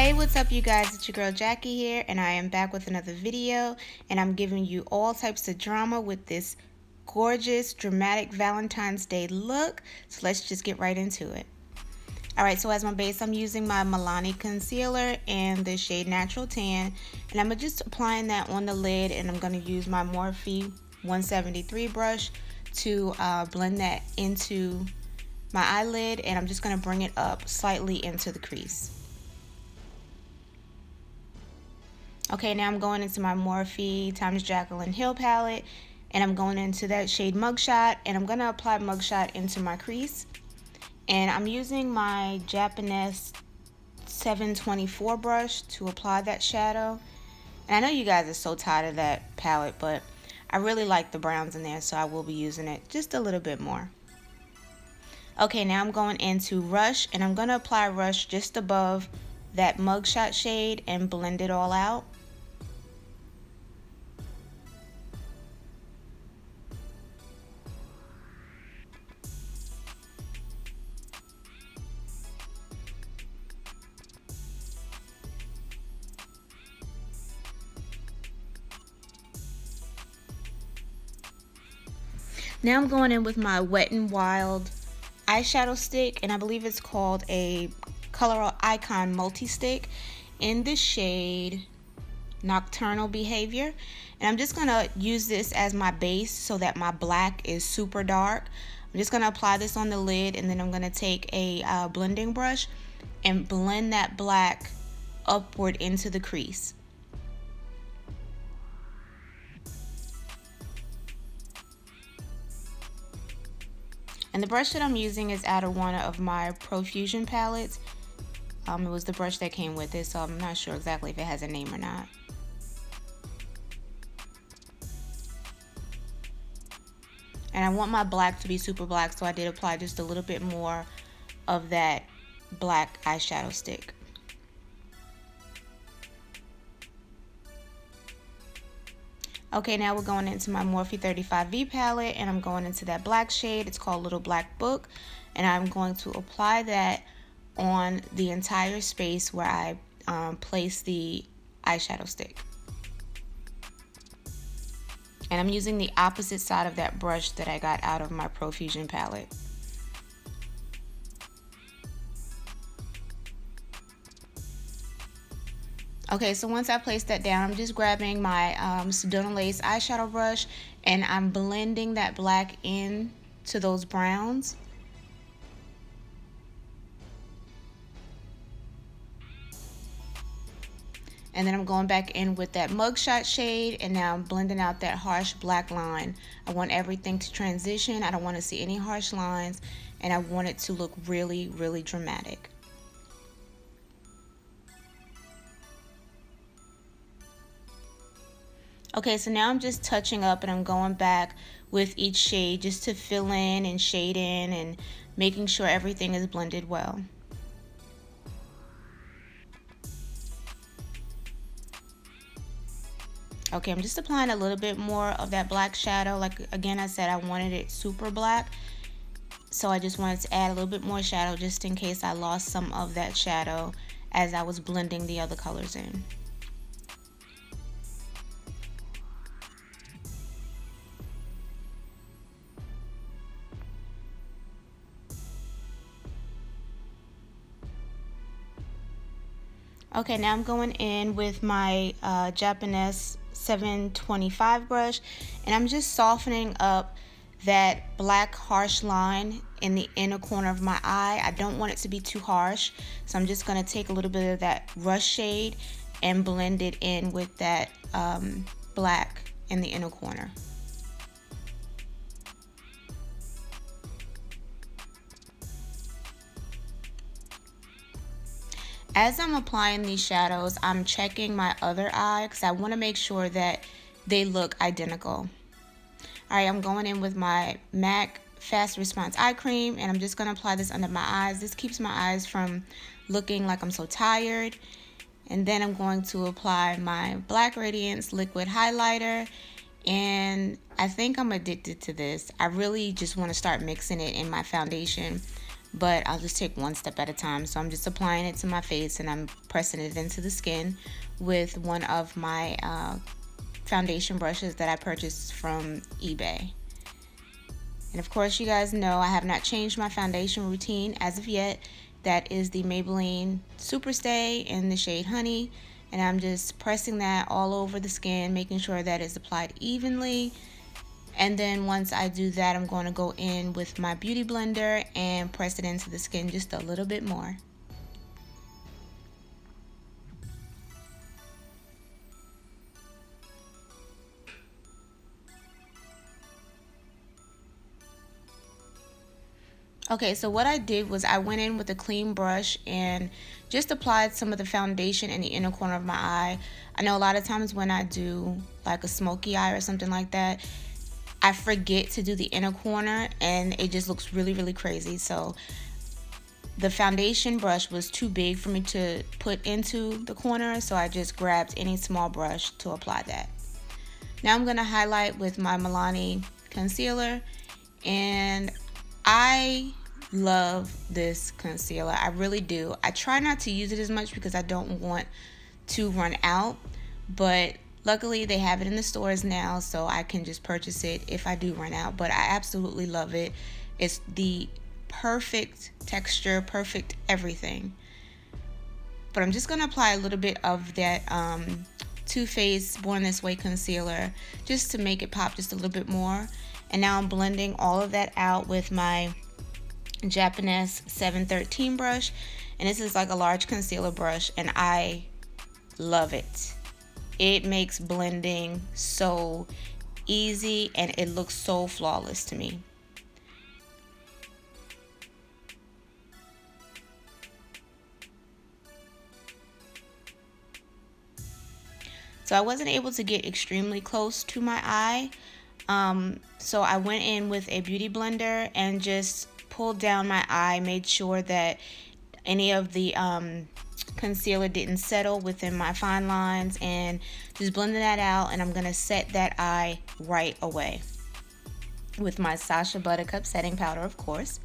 Hey, what's up you guys? It's your girl Jackie here, and I am back with another video, and I'm giving you all types of drama with this gorgeous Dramatic Valentine's Day look. So let's just get right into it. Alright, so as my base, I'm using my Milani concealer and the shade Natural Tan, and I'm just applying that on the lid, and I'm going to use my Morphe 173 brush to blend that into my eyelid, and I'm just going to bring it up slightly into the crease. Okay, now I'm going into my Morphe x Jaclyn Hill palette, and I'm going into that shade Mugshot, and I'm going to apply Mugshot into my crease. And I'm using my Japanese 724 brush to apply that shadow. And I know you guys are so tired of that palette, but I really like the browns in there, so I will be using it just a little bit more. Okay, now I'm going into Rush, and I'm going to apply Rush just above that Mugshot shade and blend it all out. Now I'm going in with my Wet n Wild eyeshadow stick, and I believe it's called a Color Icon multi-stick in the shade Nocturnal Behavior. And I'm just going to use this as my base so that my black is super dark. I'm just going to apply this on the lid, and then I'm going to take a blending brush and blend that black upward into the crease. And the brush that I'm using is out of one of my Profusion palettes. It was the brush that came with it, so I'm not sure exactly if it has a name or not. And I want my black to be super black, so I did apply just a little bit more of that black eyeshadow stick. Okay, now we're going into my Morphe 35V palette, and I'm going into that black shade. It's called Little Black Book, and I'm going to apply that on the entire space where I place the eyeshadow stick. And I'm using the opposite side of that brush that I got out of my Profusion palette. Okay, so once I place that down, I'm just grabbing my Sedona Lace eyeshadow brush, and I'm blending that black in to those browns. And then I'm going back in with that Mugshot shade, and now I'm blending out that harsh black line. I want everything to transition. I don't want to see any harsh lines, and I want it to look really, really dramatic. Okay, so now I'm just touching up, and I'm going back with each shade just to fill in and shade in and making sure everything is blended well. Okay, I'm just applying a little bit more of that black shadow. Like again, I said I wanted it super black, so I just wanted to add a little bit more shadow just in case I lost some of that shadow as I was blending the other colors in. Okay, now I'm going in with my Japanese 725 brush, and I'm just softening up that black harsh line in the inner corner of my eye. I don't want it to be too harsh, so I'm just going to take a little bit of that Rush shade and blend it in with that black in the inner corner. As I'm applying these shadows, I'm checking my other eye because I want to make sure that they look identical. Alright, I'm going in with my MAC Fast Response Eye Cream, and I'm just going to apply this under my eyes. This keeps my eyes from looking like I'm so tired. And then I'm going to apply my Black Radiance Liquid Highlighter, and I think I'm addicted to this. I really just want to start mixing it in my foundation. but I'll just take one step at a time. So I'm just applying it to my face and I'm pressing it into the skin with one of my foundation brushes that I purchased from eBay. And of course, you guys know I have not changed my foundation routine as of yet. That is the Maybelline Superstay in the shade Honey. And I'm just pressing that all over the skin, making sure that it's applied evenly. And then once I do that, I'm going to go in with my beauty blender and press it into the skin just a little bit more. Okay, so what I did was I went in with a clean brush and just applied some of the foundation in the inner corner of my eye. I know a lot of times when I do like a smoky eye or something like that, I forget to do the inner corner and it just looks really, really crazy. So the foundation brush was too big for me to put into the corner, so I just grabbed any small brush to apply that. Now I'm going to highlight with my Milani concealer, and I love this concealer. I really do. I try not to use it as much because I don't want to run out, but luckily they have it in the stores now, so I can just purchase it if I do run out. But I absolutely love it. It's the perfect texture, perfect everything. But I'm just going to apply a little bit of that Too Faced Born This Way concealer just to make it pop just a little bit more. And now I'm blending all of that out with my Japanese 713 brush, and this is like a large concealer brush, and I love it. It makes blending so easy and it looks so flawless to me. So I wasn't able to get extremely close to my eye, so I went in with a beauty blender and just pulled down my eye, made sure that any of the concealer didn't settle within my fine lines, and just blended that out. And I'm gonna set that eye right away with my Sacha Buttercup setting powder, of course.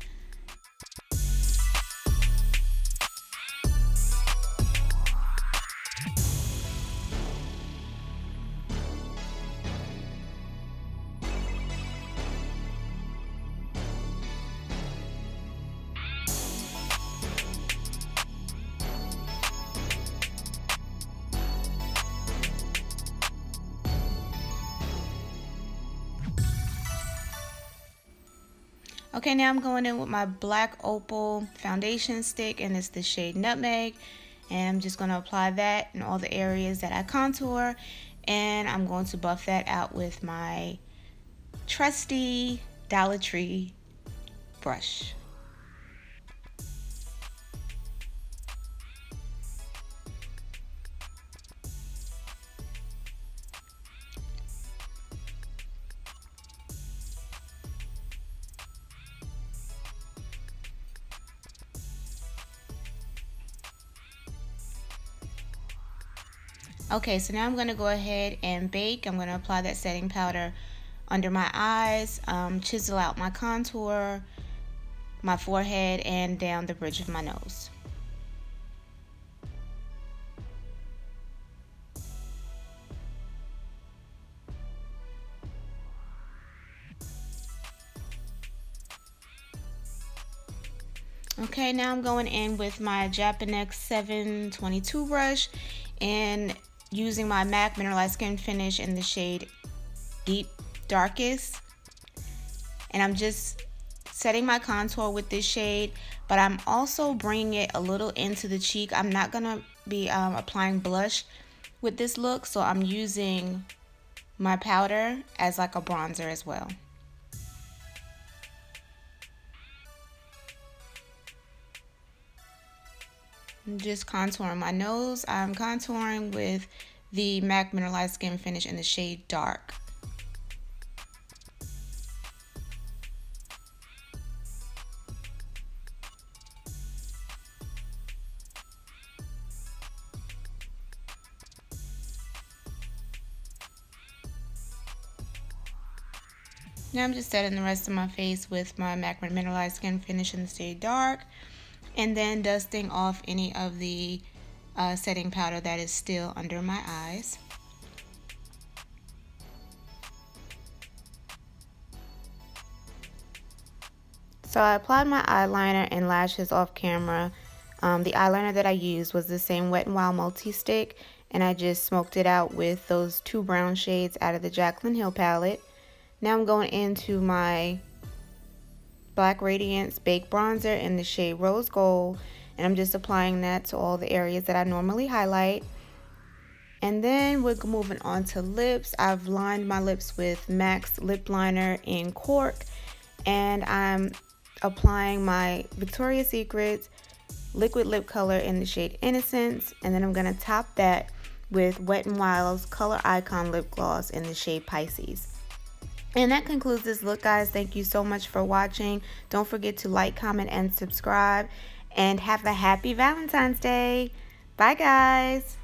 Okay, now I'm going in with my black opal foundation stick, and it's the shade Nutmeg, and I'm just going to apply that in all the areas that I contour, and I'm going to buff that out with my trusty Dollar Tree brush. Okay, so now I'm going to go ahead and bake. I'm going to apply that setting powder under my eyes, chisel out my contour, my forehead, and down the bridge of my nose. Okay, now I'm going in with my Japanese 722 brush and using my MAC Mineralized Skin Finish in the shade Deep Darkest. And I'm just setting my contour with this shade, but I'm also bringing it a little into the cheek. I'm not going to be applying blush with this look, so I'm using my powder as like a bronzer as well. I'm just contouring my nose. I'm contouring with the MAC Mineralized Skin Finish in the shade Dark. Now I'm just setting the rest of my face with my MAC Mineralized Skin Finish in the shade Dark, and then dusting off any of the setting powder that is still under my eyes. So I applied my eyeliner and lashes off camera. The eyeliner that I used was the same Wet n Wild Multi-Stick, and I just smoked it out with those 2 brown shades out of the Jaclyn Hill palette. Now I'm going into my Black Radiance Baked Bronzer in the shade Rose Gold, and I'm just applying that to all the areas that I normally highlight. And then we're moving on to lips. I've lined my lips with MAC's Lip Liner in Cork, and I'm applying my Victoria's Secret liquid lip color in the shade Innocence, and then I'm going to top that with Wet n Wild's Color Icon lip gloss in the shade Pisces. And that concludes this look, guys. Thank you so much for watching. Don't forget to like, comment, and subscribe, and have a happy Valentine's Day. Bye, guys.